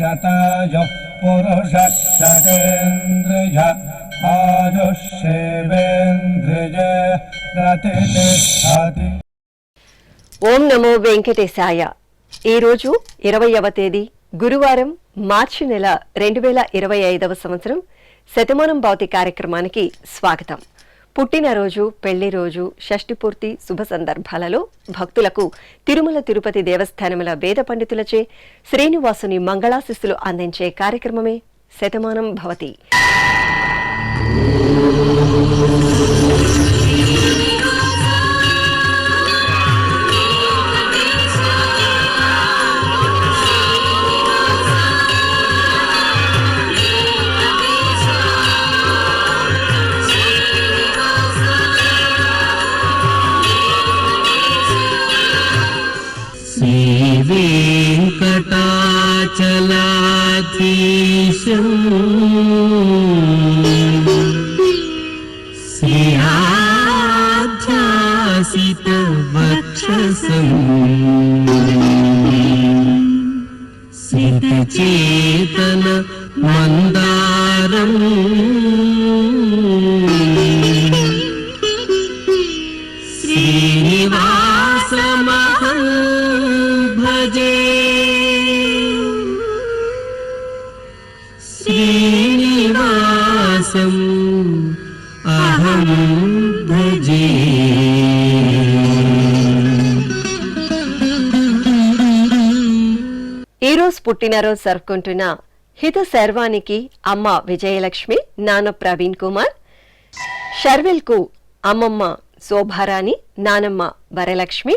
शतायुः पुरुषः शतेन्द्रिय आयुष्येवेन्द्रिये प्रतिष्ठति। ఓం నమో వెంకటేశాయ. ఈరోజు 20వ తేదీ గురువారం మార్చి నెల 2025వ సంవత్సరం శతమానం భవతి కార్యక్రమానికి స్వాగతం. పుట్టినరోజు, పెళ్లి రోజు, షష్ఠి పూర్తి శుభ సందర్భాలలో భక్తులకు తిరుమల తిరుపతి దేవస్థానముల వేద పండితులచే శ్రీనివాసుని మంగళాశిస్సులు అందించే కార్యక్రమమే శతమానం భవతి. వెంకటాచలాధీశం శ్రీయాధ్యాసిత వక్షసం సితచేతన మందారం శ్రీనివాసమహం భజే శ్రీనివాసం అహం భజే. ఈరోజు పుట్టినరోజు జరుపుకుంటున్న హిత శర్వానికి అమ్మ విజయలక్ష్మి, నాన్న ప్రవీణ్ కుమార్, షర్విల్కు అమ్మమ్మ శోభారాణి, నానమ్మ వరలక్ష్మి,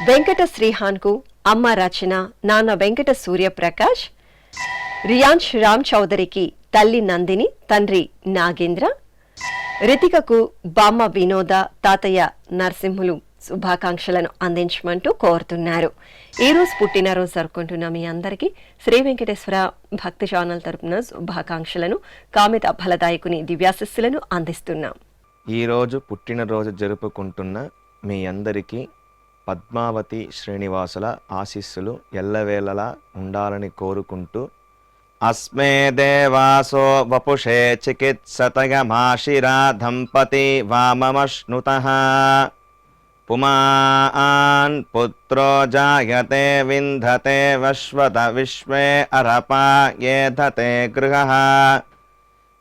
వెంకట శ్రీహాన్కు అమ్మ రచన, నాన్న వెంకట సూర్యప్రకాష్, రియాన్ష్ రామ్ చౌదరికి తల్లి నందిని, తండ్రి నాగేంద్ర, రితికకు బామ్మ వినోద, తాతయ్య నరసింహులు శుభాకాంక్షలను అందించమంటూ కోరుతున్నారు. ఈరోజు పుట్టినరోజు జరుపుకుంటున్న మీ అందరికీ శ్రీ వెంకటేశ్వర భక్తి ఛానల్ తరపున శుభాకాంక్షలను, కామిత ఫలదాయకుని దివ్యాశిస్సులను అందిస్తున్నాం. ఈరోజు పుట్టినరోజు జరుపుకుంటున్న మీ అందరికీ పద్మావతి శ్రీనివాసుల ఆశీస్సులు ఎల్లవేళలా ఉండాలని కోరుకుంటూ, అస్మే దేవాసో వపుషే చికిత్సతయమాశిరా దంపతి వామమశ్నుతః పుమాన్ పుత్రో జాయతే వింధతే వశ్వత విశ్వే అరపా ఏధతే గృహః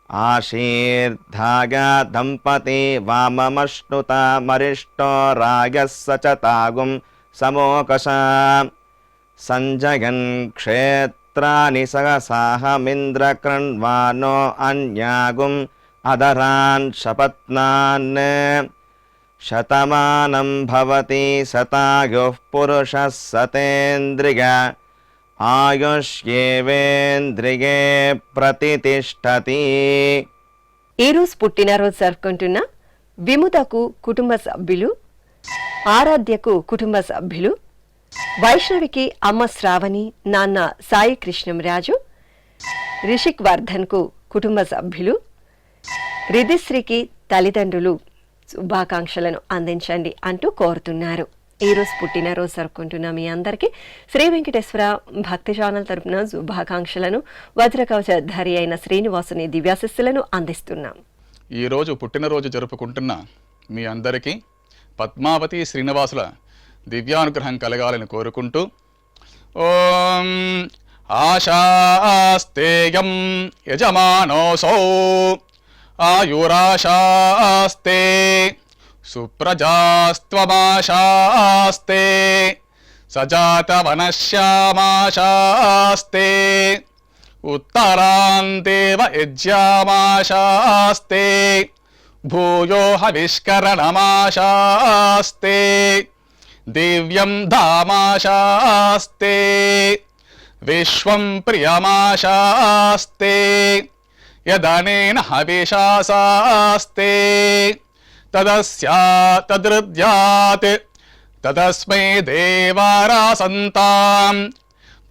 ఆశీర్ధాయ దంపతి వామమశ్నుత మరిష్టో రాగः సచతాగుం సమోకష సంజయన్ క్షేత్రాని సహసాహమింద్రకృణ్వానో అన్యాగుం అదరాన్ శపత్నాన్ శతమానం భవతి శతాయుః పురుషः సతేంద్రియ ఆయుష్యేవేంద్రియే ప్రతిష్ఠతి. ఈరోజు పుట్టినరోజు జరుపుకుంటున్న విముదకు కుటుంబ సభ్యులు, ఆరాధ్యకు కుటుంబ సభ్యులు, వైష్ణవికి అమ్మ శ్రావణి, నాన్న సాయి కృష్ణంరాజు, రిషిక్ వర్ధన్కు కుటుంబ సభ్యులు, రిధిశ్రీకి తల్లిదండ్రులు శుభాకాంక్షలను అందించండి అంటూ కోరుతున్నారు. ఈరోజు పుట్టినరోజు జరుపుకుంటున్న మీ అందరికీ శ్రీ వెంకటేశ్వర భక్తి ఛానల్ తరపున శుభాకాంక్షలను, వజ్రకవచధారి అయిన శ్రీనివాసుని దివ్యాశిస్సులను అందిస్తున్నాం. ఈరోజు పుట్టినరోజు జరుపుకుంటున్న మీ అందరికీ పద్మావతి శ్రీనివాసుల దివ్యానుగ్రహం కలగాలని కోరుకుంటూ, ఓం ఆశాస్తేయం యజమానోసౌ ఆయురాశాస్తే సుప్రజాస్త్వమాశాస్తే సజాతవనశ్యామాశాస్తే ఉత్తరాందేవ యజ్యామాశాస్తే భూయో హవిష్కరణమాశాస్తే దివ్యం ధామాశాస్తే విశ్వం ప్రియమాశాస్తే యదనేన హవిషాసాస్తే తదస్యా తదృద్యాత్ తదస్మై దేవారాసంతాం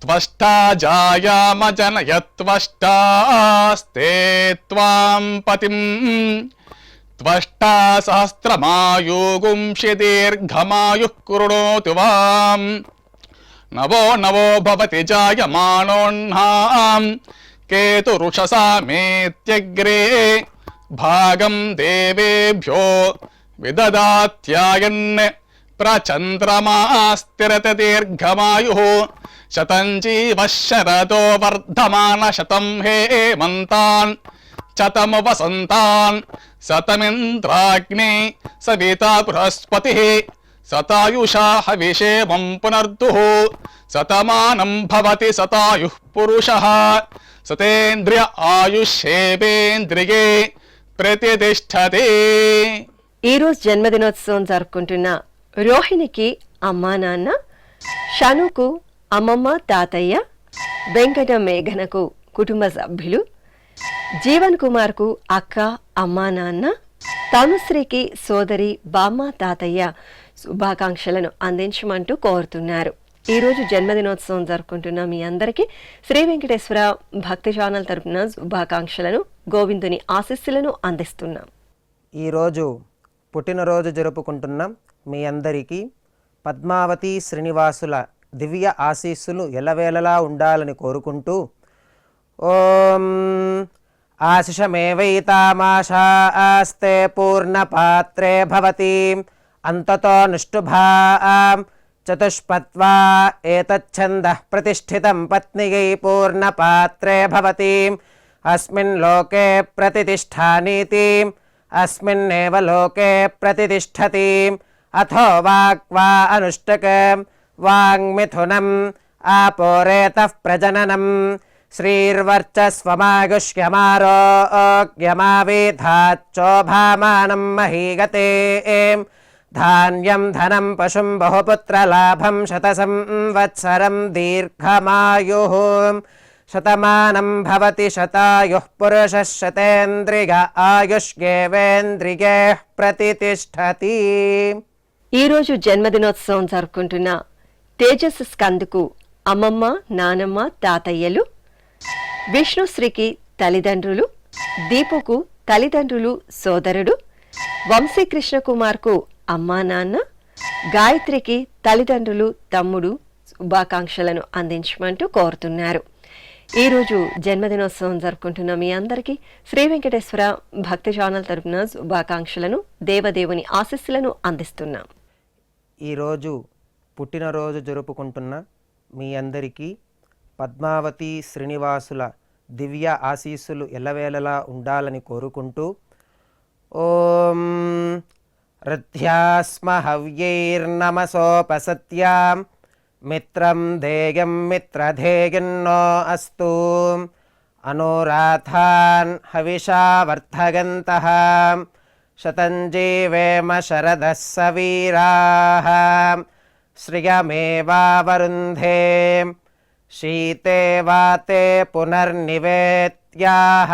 త్వష్టా జాయామజనయత్వష్టాస్తే త్వాం పతిం త్వష్టా సహస్రమాయుగుంషి దీర్ఘమాయుః కృణోతు వాం నవో నవో భవతి జాయమానోన్నాం కేతురుషసామేత్యగ్రే భాగం దేవేభ్యో విదదాత్యాయన్ ప్రచంద్రమా స్థిరత దీర్ఘమాయు శతం జీవ శరదో వర్ధమాన శతం హేమంతాన్ శతము వసంతాన్ శతమింద్రాగ్ని సవితా బృహస్పతి శతాయుషా హవిషేమం పునర్దుః శతమానం భవతి శతాయుః పురుషః సతేంద్రియ ఆయుష్యేవేంద్రియే ప్రతిష్టతే. ఈరోజు జన్మదినోత్సవం జరుపుకుంటున్న రోహిణికి అమ్మా నాన్న, షనుకు అమ్మమ్మ తాతయ్య, వెంకట మేఘనకు కుటుంబ సభ్యులు, జీవన్ కుమార్కు అక్క అమ్మా నాన్న, తనుశ్రీకి సోదరి బామ్మ తాతయ్య శుభాకాంక్షలను అందించమంటూ కోరుతున్నారు. ఈరోజు జన్మదినోత్సవం జరుపుకుంటున్న మీ అందరికీ శ్రీ వెంకటేశ్వర భక్తి ఛానల్ తరపున శుభాకాంక్షలను, గోవిందుని ఆశీస్సులను అందిస్తున్నాం. ఈరోజు పుట్టినరోజు జరుపుకుంటున్న మీ అందరికీ పద్మావతి శ్రీనివాసుల దివ్య ఆశీస్సులు ఎల్లవేళలా ఉండాలని కోరుకుంటూ ఓం ఆశిషమేవైతామాశాస్తే పూర్ణపాత్రే భవతి అంతతో నిష్ఠుభా చతుష్పత్వా ఏతచ్ఛందః ప్రతిష్ఠితం పత్నియై పూర్ణపాత్రే భవతి అస్మిన్ లోకే ప్రతిష్ఠానీతి అస్మిన్నేవ లోకే ప్రతిష్టతి. అథో వాక్వా అనుష్టక వాంగ్మిథునం ఆపోరేతః ప్రజననం శ్రీర్వర్చస్వమాగుష్యమారోగ్యమావేధాచ్చోభామానం మహీగతే. ధాన్యం ధనం పశుం బహుపుత్రలాభం శతసంవత్సరం దీర్ఘమాయుః. శతమానం భవతి శతాయుః పురుషः శతేంద్రియ ఆయుష్యేవేంద్రియే ప్రతిష్టతి. ఈరోజు జన్మదినోత్సవం జరుపుకుంటున్న తేజస్ స్కందుకు అమ్మమ్మ నానమ్మ తాతయ్యలు, విష్ణుశ్రీకి తల్లిదండ్రులు, దీపుకు తల్లిదండ్రులు సోదరుడు, వంశీకృష్ణ కుమార్కు అమ్మా నాన్న, గాయత్రికి తల్లిదండ్రులు తమ్ముడు శుభాకాంక్షలను అందించమంటూ కోరుతున్నారు. ఈరోజు జన్మదినోత్సవం జరుపుకుంటున్న మీ అందరికీ శ్రీ వెంకటేశ్వర భక్తి ఛానల్ తరపున శుభాకాంక్షలను, దేవదేవుని ఆశీస్సులను అందిస్తున్నాం. ఈరోజు పుట్టినరోజు జరుపుకుంటున్న మీ అందరికీ పద్మావతి శ్రీనివాసుల దివ్య ఆశీస్సులు ఎల్లవేళలా ఉండాలని కోరుకుంటూ ఓం రథ్యాస్మ హవ్యైర్నమసోపసత్యాం మిత్రం ధేయం మిత్రధేయన్నో అస్తు అనురాధాన్ హవిషా వర్ధగంతః శతం జీవేమ శరదః సవీరాః శ్రియమేవావరుంధే శీతే వాతే పునర్నివేత్యాః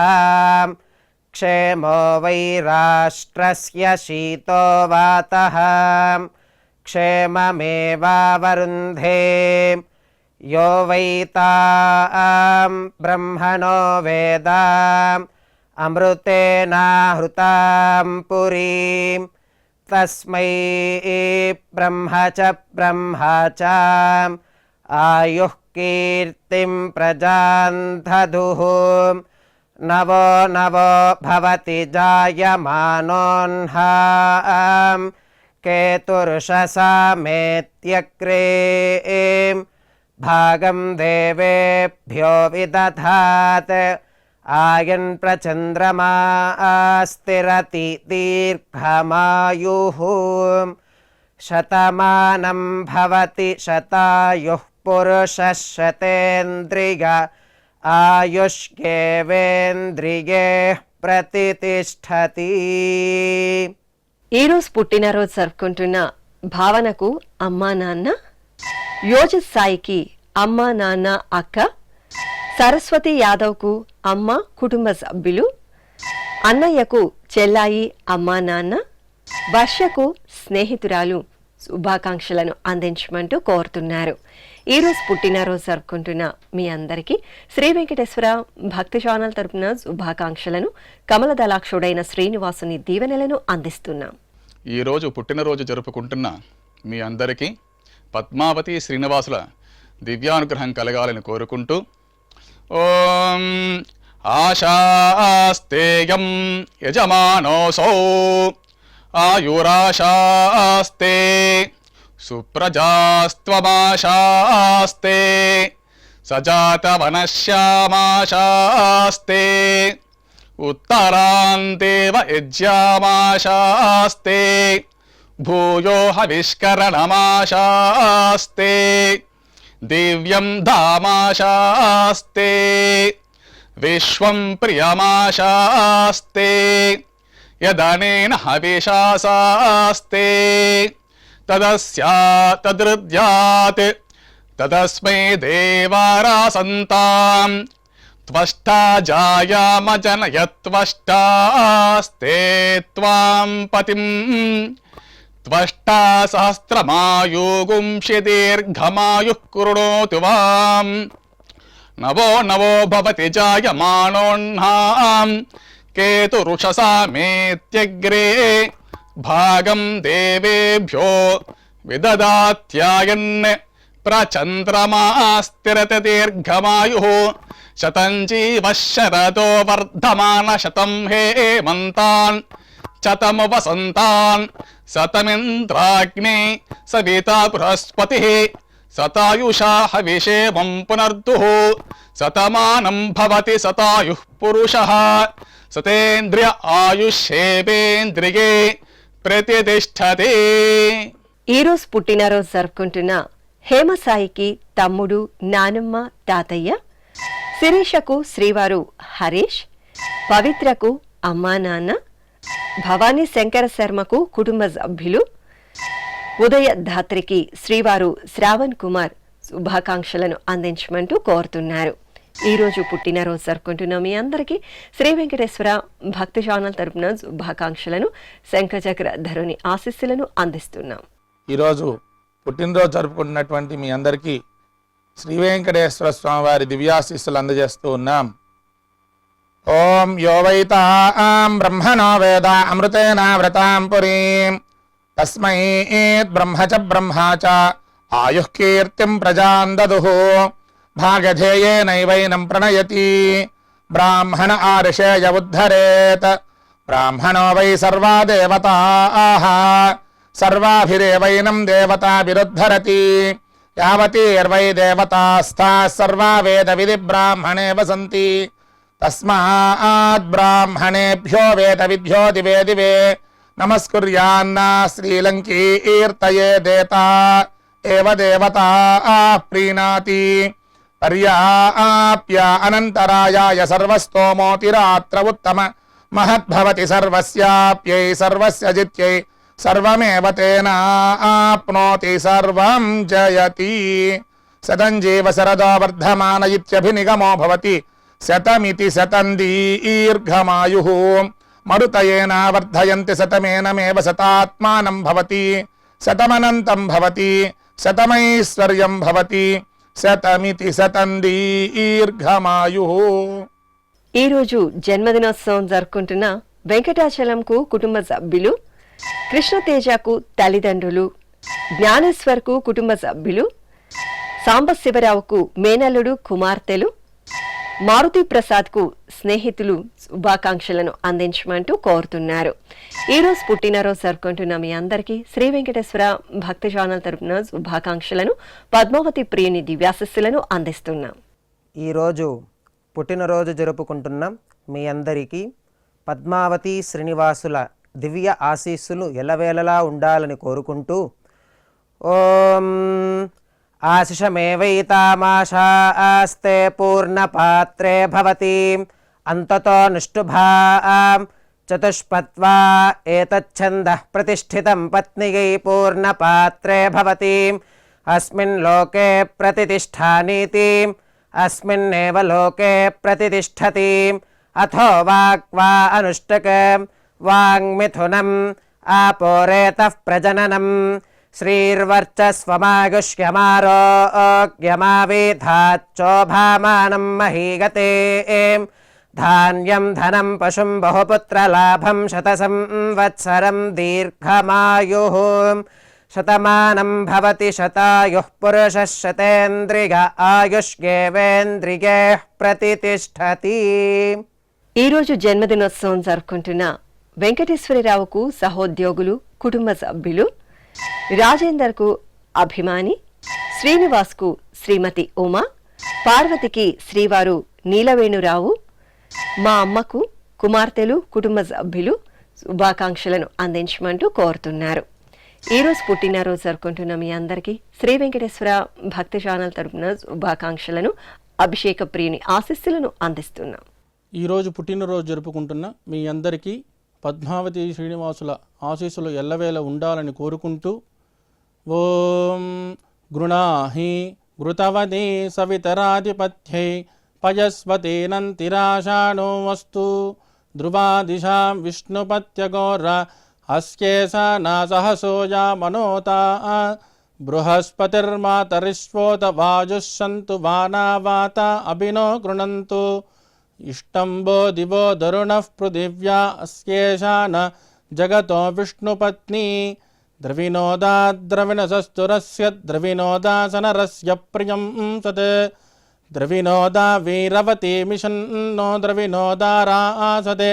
క్షేమో వై రాష్ట్రస్య శీతో వాతః క్షేమమేవావరుంధే యో వై తాం బ్రహ్మణో వేద అమృతేనాహృతాం పురీం తస్మై బ్రహ్మ చ ఆయుః కీర్తిం ప్రజాం దదుః నవో నవో భవతి జాయమానోన్హాం కేతురుషసామేత్యగ్రే భాగం దేవేభ్యో విదధాత్ ఆయన్ ప్రచంద్రమా స్థిరతి దీర్ఘమాయుః శతమానం భవతి శతాయుః పురుషः శతేంద్రియ ఆయుష్యేవేంద్రియే ప్రతిష్టతి. ఈరోజు పుట్టినరోజు జరుపుకుంటున్న భావనకు అమ్మా నాన్న, యోజస్ సాయికి అమ్మా నాన్న అక్క, సరస్వతి యాదవ్కు అమ్మ కుటుంబ సభ్యులు, అన్నయ్యకు చెల్లాయి అమ్మా నాన్న, వర్షకు స్నేహితురాలు శుభాకాంక్షలను అందించమంటూ కోరుతున్నారు. ఈరోజు పుట్టినరోజు జరుపుకుంటున్న మీ అందరికీ శ్రీ వెంకటేశ్వర భక్తి ఛానల్ తరపున శుభాకాంక్షలను, కమలదళాక్షుడైన శ్రీనివాసుని దీవెనలను అందిస్తున్నాం. ఈరోజు పుట్టినరోజు జరుపుకుంటున్న మీ అందరికీ పద్మావతి శ్రీనివాసుల దివ్యానుగ్రహం కలగాలని కోరుకుంటూ ఓం ఆశాస్తేయం యజమానోసౌ ఆయురాశాస్తే సుప్రజాస్త్వమాశాస్తే సజాతవనశ్యామాశాస్తే ఉత్తరాంతేవ యజ్యామాశాస్తే భూయో హవిష్కరణమాశాస్తే దివ్యం ధామాశాస్తే విశ్వం ప్రియమాశాస్తే యదనేన హవిషాసాస్తే తదస్యాతదృద్యాత్ తదస్మై దేవారాసంతాం త్వష్టా జాయామజనయత్వష్టాస్తే త్వాం పతిం త్వష్టా సహస్రమాయుగుంషి దీర్ఘమాయుః కృణోతు వాం నవో నవో భవతి జాయమానోన్నాం కేతురుషసామేత్యగ్రే భాగం దేవేభ్యో విదదాత్యాయన్ ప్రచంద్రమాస్తిరతి దీర్ఘమాయుః శతం జీవః శరదో వర్ధమాన శతం హేమంతాన్ శతము వసంతాన్ శతమింద్రాగ్నే సవితా బృహస్పతిః శతాయుషా హవిషేమం పునర్దుః శతమానం భవతి శతాయుః పురుషః సతేంద్రియ ఆయుష్యేవేంద్రియే ప్రతిష్టతే. ఈరోజు పుట్టినరోజు జరుపుకుంటున్న హేమసాయికి తమ్ముడు, నానమ్మ, తాతయ్య, శిరీషకు శ్రీవారు హరీష్, పవిత్రకు అమ్మా నాన్న, భవానీ శంకర శర్మకు కుటుంబ సభ్యులు, ఉదయ ధాత్రికి శ్రీవారు శ్రావణ్ కుమార్ శుభాకాంక్షలను అందించమంటూ కోరుతున్నారు. ఈరోజు పుట్టినరోజు జరుపుకుంటున్న మీ అందరికీ శ్రీ వెంకటేశ్వర భక్తి ఛానల్ తరపున శుభాకాంక్షలను, శంఖచక్ర ధరుని ఆశీస్సులను అందిస్తున్నాం. ఈరోజు పుట్టినరోజు జరుపుకుంటున్నటువంటి మీ అందరికీ శ్రీ వెంకటేశ్వర స్వామి వారి దివ్యాశీస్సులు అందజేస్తూ ఉన్నాం. ఓం యో వైతాం బ్రహ్మణో వేద అమృతేనావృతాం పురీం తస్మై బ్రహ్మ చ బ్రహ్మా చ ఆయుః కీర్తిం ప్రజాన్ దదుః భాగధేయేనైవైనం ప్రణయతి బ్రాహ్మణ ఆర్షేయ ఉద్ధరేత్ బ్రాహ్మణో వై సర్వా దేవతాః సర్వాభిరేవైనం దేవతాభిరుద్ధరతి యావతీర్వై దేవతాస్థాః సర్వా వేద విధి బ్రాహ్మణే వసంతి తస్మాత్ బ్రాహ్మణేభ్యో వేద విద్యో దివే దివే నమస్కుర్యాన్న శ్రీలంకీర్తయే దేతా ఏవ దేవతా ప్రీణాతి పర్యాప్య అనంతరాయాయ సర్వస్తోమోతిరాత్ర ఉత్తమ మహద్భవతి సర్వస్యాప్యై సర్వస్య జిత్యై సర్వమేవ తేన ఆప్నోతి సర్వం జయతి శతం జీవ శరదో వర్ధమాన ఇత్యభినిగమో భవతి శతమితి శతం దీర్ఘమాయుః మరుతయేన వర్ధయంతి శతమేనమేవ శతాత్మానం భవతి శతమనంతం భవతి శతమైశ్వర్యం భవతి శతమితి శతం దీర్ఘమాయుః. ఈరోజు జన్మదినోత్సవం జరుపుకుంటున్న వెంకటాచలంకు కుటుంబ సభ్యులు, కృష్ణతేజకు తల్లిదండ్రులు, జ్ఞానేశ్వర్కు కుటుంబ సభ్యులు, సాంబశివరావుకు మేనల్లుడు కుమార్తెలు, మారుతి ప్రసాద్కు స్నేహితులు శుభాకాంక్షలను అందించమంటూ కోరుతున్నారు. ఈరోజు పుట్టినరోజు జరుపుకుంటున్న మీ అందరికీ శ్రీ వెంకటేశ్వర భక్తి ఛానల్ తరపున శుభాకాంక్షలను, పద్మావతి ప్రియుని దివ్యాశస్సులను అందిస్తున్నాం. ఈరోజు పుట్టినరోజు జరుపుకుంటున్నాం మీ అందరికీ పద్మావతి శ్రీనివాసుల దివ్య ఆశీస్సులు ఎల్లవేళలా ఉండాలని కోరుకుంటూ ఓం ఆశిషమేవైతామాశాస్తే పూర్ణపాత్రే భవతి అంతతో నిష్ఠుభాం చతుష్పత్వా ఏతచ్ఛందః ప్రతిష్ఠితం పత్నిగై పూర్ణపాత్రే భవతి అస్మిన్ లోకే ప్రతిష్ఠానీతి అస్మిన్నేవ లోకే ప్రతిష్ఠతి అథో వాక్వా అనుష్టకం వాంగ్మిథునం ఆపోరేతః ప్రజననం శ్రీర్వర్చస్వమాగుష్యమారోగ్యమావేధాచ్చోభామానం మహీగతే ధాన్యం ధనం పశుం బహుపుత్రలాభం శతసంవత్సరం దీర్ఘమాయుః శతమానం భవతి శతాయుః పురుషः శతేంద్రియ ఆయుష్యేవేంద్రియే ప్రతిష్టతి. ఈరోజు జన్మదినోత్సవం జరుపుకుంటున్న వెంకటేశ్వరరావుకు సహోద్యోగులు, కుటుంబ సభ్యులు, రాజేందర్కు అభిమాని, శ్రీనివాస్కు శ్రీమతి ఉమా, పార్వతికి శ్రీవారు నీలవేణురావు, మా అమ్మకు కుమార్తెలు, కుటుంబ సభ్యులు శుభాకాంక్షలను అందించమంటూ కోరుతున్నారు. ఈరోజు పుట్టినరోజు జరుపుకుంటున్న మీ అందరికీ శ్రీ వెంకటేశ్వర భక్తి ఛానల్ తరపున శుభాకాంక్షలను, అభిషేక ప్రియుని ఆశీస్సులను అందిస్తున్నాం. ఈరోజు పుట్టినరోజు జరుపుకుంటున్న మీ అందరికీ పద్మావతి శ్రీనివాసుల ఆశీస్సులు ఎల్లవేళ ఉండాలని కోరుకుంటూ ఓం గృణాహి ఘృతవదే సవితరాధిపత్యై పయస్వతేనంతిరాషాణో వస్తు ధ్రువాదిశాం విష్ణుపత్యగోర హస్యేశానా సహసోజా మనోతా బృహస్పతిర్మాతరిష్వోత వాజుస్సంతు వానావాత అభినో గృణంతు ఇష్టంబో దివో దరుణః పృథివ్యా అస్యేషాన జగతో విష్ణుపత్ని ద్రవినోదాద్రవిణసస్తురస్య ద్రవినోదాసనరస్య ప్రియం సత్ ద్రవినోదా వీరవతి మిషన్నో ద్రవినోదారాసతే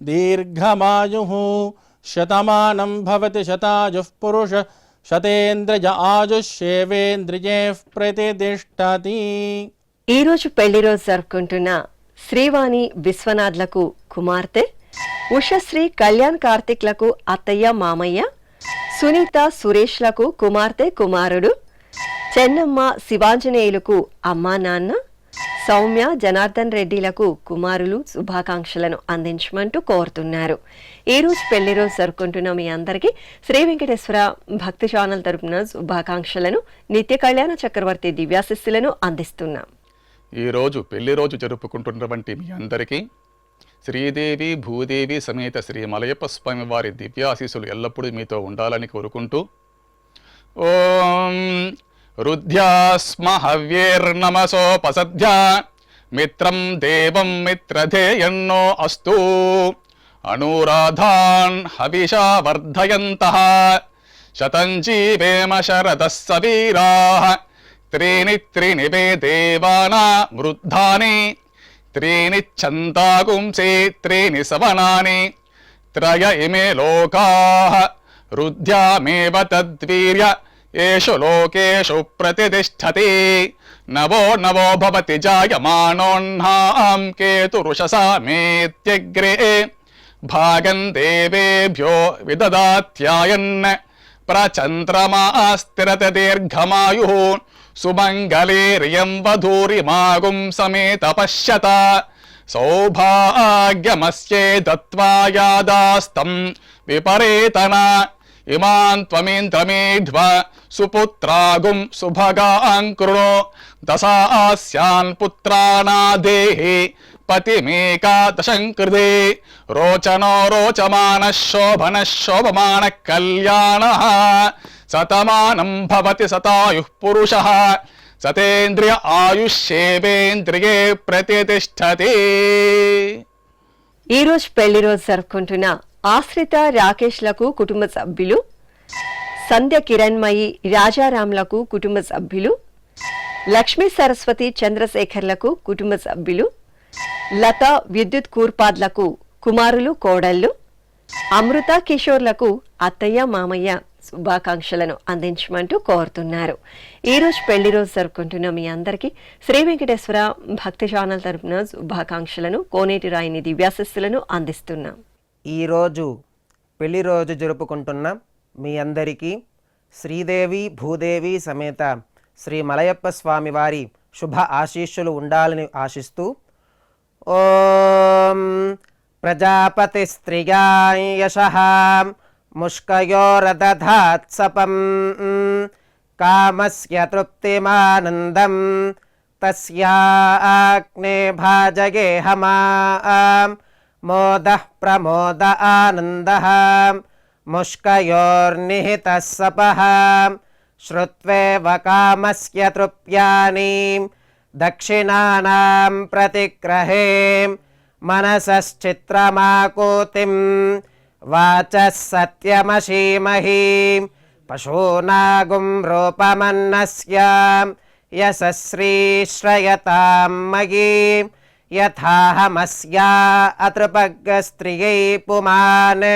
దీర్ఘమాయుః శతమానం భవతి శతాయుః పురుష శతేంద్రియ ఆయుష్యేవేంద్రియే ప్రతిష్టతి. ఈరోజు పెళ్లి రోజు జరుపుకుంటున్న శ్రీవాణి విశ్వనాథ్లకు కుమార్తె, ఉషశ్రీ కళ్యాణ్ కార్తిక్లకు అత్తయ్య మామయ్య, సునీత సురేష్లకు కుమార్తె కుమారుడు, చెన్నమ్మ శివాంజనేయులకు అమ్మా నాన్న, సౌమ్య జనార్దన్ రెడ్డిలకు కుమారులు శుభాకాంక్షలను అందించమంటూ కోరుతున్నారు. ఈ రోజు పెళ్లి రోజు జరుపుకుంటున్న మీ అందరికీ శ్రీ వెంకటేశ్వర భక్తి ఛానల్ తరపున శుభాకాంక్షలను, నిత్య కళ్యాణ చక్రవర్తి దివ్యాశిస్సులను అందిస్తున్నాం. ఈరోజు పెళ్లి రోజు జరుపుకుంటున్నటువంటి మీ అందరికీ శ్రీదేవి భూదేవి సమేత శ్రీ మలయప్ప స్వామి వారి దివ్యాశీస్సులు ఎల్లప్పుడూ మీతో ఉండాలని కోరుకుంటూ ఓం రుద్ధ్యాస్మ హవ్యేర్నమసోపసద్ధ్యా మిత్రం దేవం మిత్రధేయన్నో అస్తు అనూరాధాన్ హవిషా వర్ధయంతః శతం జీవేమ శరదః సవీరాః త్రీణి వే దేవానా వృద్ధాని త్రీణి ఛందాగుంసే త్రీణి సవనాని త్రయ ఇమే లోకాః రుద్ధ్యామేవ తద్వీర్య ఏషు లోకేషు ప్రతిష్టతి నవో నవో భవతి జాయమానోన్హాం కేతురుషసా మేత్యగ్రే భాగం దేవేభ్యో విదదాత్యాయన్ ప్రచంద్రమా స్థిరత దీర్ఘమాయు సుమంగళేర్యం వధూరిమాగుం సమేత పశ్యత సౌభాగ్యమస్యే దత్వా యాదాస్తం విపరేతన ఇమాన్ త్వమేంద్రమేధ్వ సుపుత్రాగుం సుభగాం కృణో దశాస్యాన్ పుత్రానాదేహి పతిమేకాదశం కృతే రోచనో రోచమాన శోభన శోభమాన కళ్యాణ శతమానం భవతి శతాయుః పురుషః శతేంద్రియ ఆయుష్యేవేంద్రియే ప్రతిష్టతి. ఈ రోజు పెళ్లి రోజు జరుపుకుంటున్న ఆశ్రిత రాకేష్లకు కుటుంబ సభ్యులు, సంధ్య కిరణ్మయి రాజారాంలకు కుటుంబ సభ్యులు, లక్ష్మీ సరస్వతి చంద్రశేఖర్లకు కుటుంబ సభ్యులు, లత విద్యుత్ కూర్పాద్లకు కుమారులు కోడళ్ళు, అమృత కిషోర్లకు అత్తయ్య మామయ్య శుభాకాంక్షలను అందించమంటూ కోరుతున్నారు. ఈ రోజు పెళ్లి రోజు జరుపుకుంటున్న మీ అందరికీ శ్రీ వెంకటేశ్వర భక్తి ఛానల్ తరపున శుభాకాంక్షలను, కోనేటి రాయిని దివ్యాశిస్సులను అందిస్తున్నాం. ఈరోజు పెళ్లి రోజు జరుపుకుంటున్న మీ అందరికీ శ్రీదేవి భూదేవి సమేత శ్రీ మలయప్ప స్వామి వారి శుభ ఆశీస్సులు ఉండాలని ఆశిస్తూ ఓం ప్రజాపతి స్త్రియాయ యశః ముష్కయోరదధాత్సపం కామస్య తృప్తిమానందం తస్యాగ్నే భాజగేహమాం మోదః ప్రమోద ఆనందః ముష్కయోర్నిహితః సపః శ్రుత్వేవ కామస్య తృప్యాని దక్షిణానాం ప్రతిగ్రహే మనసశ్చిత్రమాకూతిం వాచः సత్యమశీమహి పశూనాగుం రూపమన్నస్య యశశ్రీశ్రయతాం మయీ యథాహమస్యా అతృపగ్గస్త్రియై పుమాన్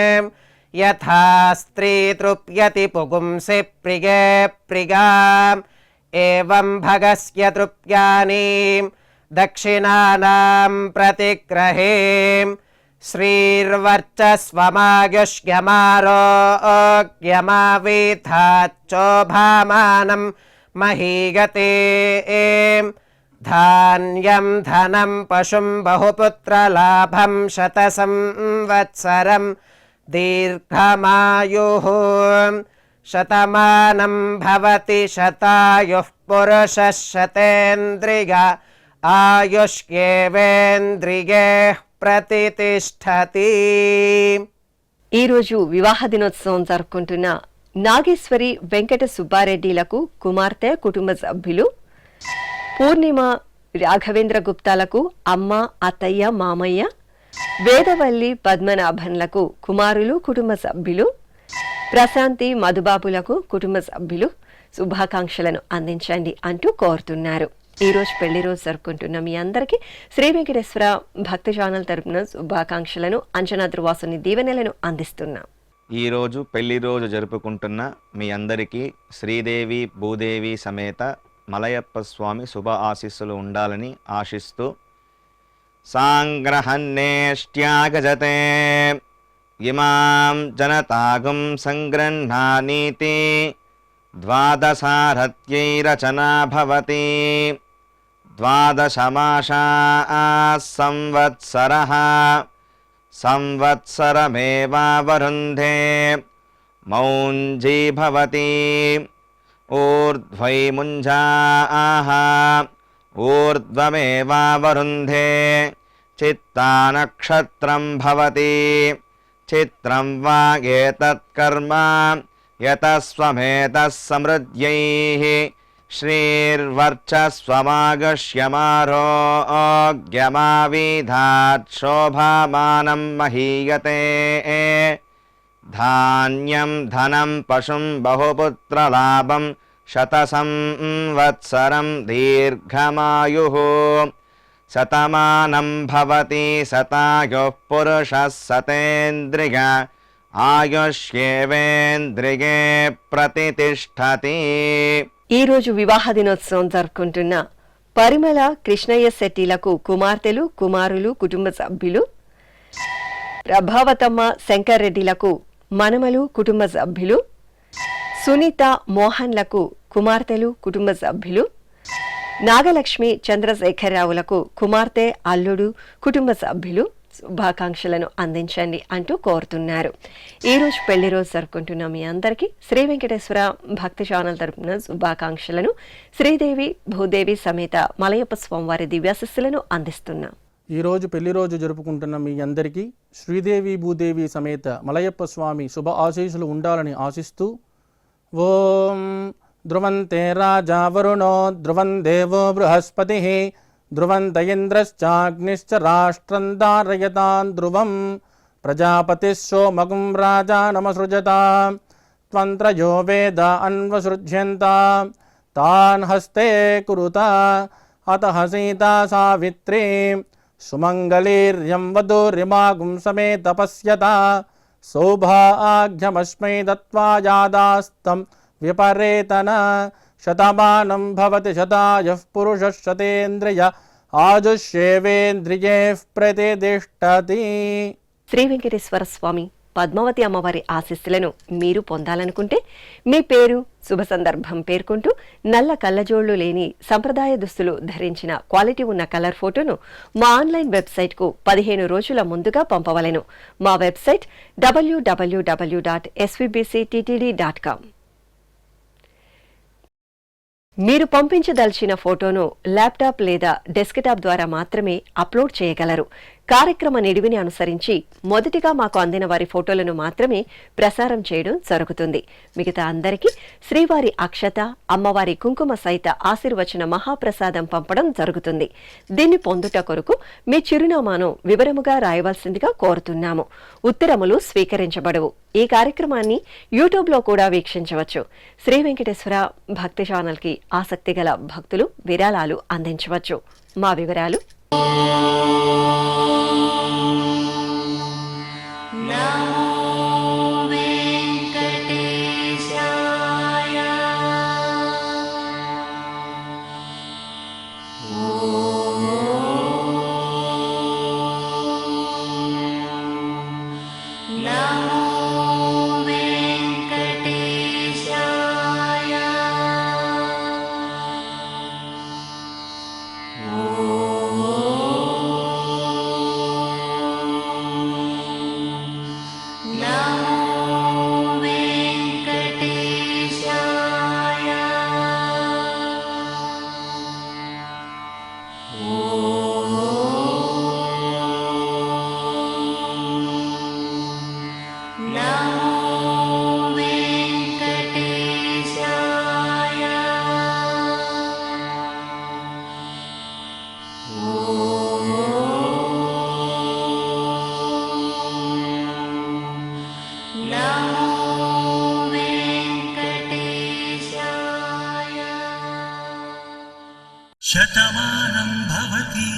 యథా స్త్రీ తృప్యతి పుగుంసి ప్రియే ప్రియా ఏవం భగస్య తృప్యాని దక్షిణానాం ప్రతిగ్రహే శ్రీర్వర్చస్వమాయుష్యమారోగ్యమావిధాచ్చోభామానం మహీగతే ధాన్యం ధనం పశుం బహుపుత్రలాభం శతసంవత్సరం దీర్ఘమాయుః శతమానం భవతి శతాయుః పురుషः శతేంద్రియ ఆయుష్యేవేంద్రియే ప్రతితిష్ఠతి. ఈరోజు వివాహ దినోత్సవం జరుపుకుంటున్న నాగేశ్వరి వెంకట సుబ్బారెడ్డిలకు కుమార్తె కుటుంబ సభ్యులు, పూర్ణిమ రాఘవేంద్ర గుప్తాలకు అమ్మ, అత్తయ్య, మామయ్య, వేదవల్లి పద్మనాభన్లకు కుమారులు కుటుంబ సభ్యులు, ప్రశాంతి మధుబాబులకు కుటుంబ సభ్యులు శుభాకాంక్షలను అందించండి అంటూ కోరుతున్నారు. ఈరోజు పెళ్లి రోజు జరుపుకుంటున్న మీ అందరికీ శ్రీ వెంకటేశ్వర భక్తి ఛానల్ తరపున శుభాకాంక్షలను, అంచనా ధ్రువాసుని దీవెనలను అందిస్తున్నాం. ఈరోజు పెళ్లి రోజు జరుపుకుంటున్న మీ అందరికీ శ్రీదేవి భూదేవి సమేత మలయప్ప స్వామి శుభ ఆశీస్సులు ఉండాలని ఆశిస్తూ సాంగ్రహన్నేష్ట్యాగజతే ఇమాం జనతాగుం సంగృహ్ణానీతి ద్వాదశారథ్యైరచనా భవతి ద్వాదశమాసా సంవత్సరః సంవత్సరమేవావరుంధే మౌంజీ భవతి ఊర్ధ్వై ముంజాః ఊర్ధ్వమేవావరుంధే చిత్తానక్షత్రం భవతి చిత్రం వా ఏతత్కర్మ యతస్వమేతః సమృద్ధ్యైః శ్రీర్వర్చస్వమాగశ్యమారోగ్యమావిధాత్ శోభామానం మహీయతే ధాన్యం ధనం పశుం బహుపుత్రలాభం శతసంవత్సరం దీర్ఘమాయుః శతమానం భవతి శతాయుః పురుషः శతేంద్రియ ఆయుష్యేవేంద్రియే ప్రతితిష్ఠతి. ఈరోజు వివాహ దినోత్సవం జరుపుకుంటున్న పరిమళ కృష్ణయ్య శెట్టిలకు కుమార్తెలు కుమారులు కుటుంబ సభ్యులు, ప్రభావతమ్మ శంకర్ రెడ్డిలకు మనమలు కుటుంబ సభ్యులు, సునీత మోహన్లకు కుమార్తెలు కుటుంబ సభ్యులు, నాగలక్ష్మి చంద్రశేఖరరావులకు కుమార్తె అల్లుడు కుటుంబ సభ్యులు శుభాకాంక్షలను అందించండి అంటూ కోరుతున్నారు. ఈరోజు పెళ్లి రోజు జరుపుకుంటున్న మీ అందరికీ శ్రీ వెంకటేశ్వర భక్తి ఛానల్ తరపున శుభాకాంక్షలను, శ్రీదేవి భూదేవి సమేత మలయప్ప స్వామివారి దివ్యాశిస్సులను అందిస్తున్నాం. ఈరోజు పెళ్లి రోజు జరుపుకుంటున్న మీ అందరికీ శ్రీదేవి భూదేవి సమేత మలయప్ప స్వామి శుభ ఆశీస్సులు ఉండాలని ఆశిస్తూ ఓం ధ్రువంతే రాజా వరుణో ధ్రువం దేవో బృహస్పతి ధ్రువంత ఇంద్రశ్చాగ్నిశ్చ రాష్ట్రం ధారయతాన్ ధ్రువం ప్రజాపతిः సోమగుం రాజానమసృజతాం త్వంత్రయో వేద అన్వసృజ్యంతాం తాన్ హస్తే కురుతా అతః సీతా సావిత్రీ సుమంగళీర్యం వధూరిమాగుం సమేత పశ్యత సౌభాగ్యమస్మై దత్వా యాదాస్తం విపరేతన శతమానం భవతి శతాయుః పురుషः శతేంద్రియ ఆయుష్యేవేంద్రియే ప్రతితిష్ఠతి. శ్రీ వెంకటేశ్వర స్వామి పద్మావతి అమ్మవారి ఆశీస్సులను మీరు పొందాలనుకుంటే మీ పేరు శుభ సందర్భం పేర్కొంటూ నల్ల కళ్ళజోళ్లు లేని సంప్రదాయ దుస్తులు ధరించిన క్వాలిటీ ఉన్న కలర్ ఫోటోను మా ఆన్లైన్ వెబ్సైట్కు 15 రోజుల ముందుగా పంపవలెను. మా వెబ్సైట్ www.svbcttd.com. మీరు పంపించదలిచిన ఫోటోను ల్యాప్టాప్ లేదా డెస్క్టాప్ ద్వారా మాత్రమే అప్లోడ్ చేయగలరు. కార్యక్రమ నిడివిని అనుసరించి మొదటిగా మాకు అందిన వారి ఫోటోలను మాత్రమే ప్రసారం చేయడం జరుగుతుంది. మిగతా అందరికీ శ్రీవారి అక్షత, అమ్మవారి కుంకుమ సహిత ఆశీర్వచన మహాప్రసాదం పంపడం జరుగుతుంది. దీన్ని పొందుట కొరకు మీ చిరునామాను వివరముగా రాయవలసిందిగా కోరుతున్నాము. ఉత్తరములు స్వీకరించబడవు. ఈ కార్యక్రమాన్ని యూట్యూబ్లో కూడా వీక్షించవచ్చు. శ్రీ వెంకటేశ్వర భక్తి ఛానల్కి ఆసక్తి గల భక్తులు విరాళాలు అందించవచ్చు. మా వివరాలు: శతమానం భవతి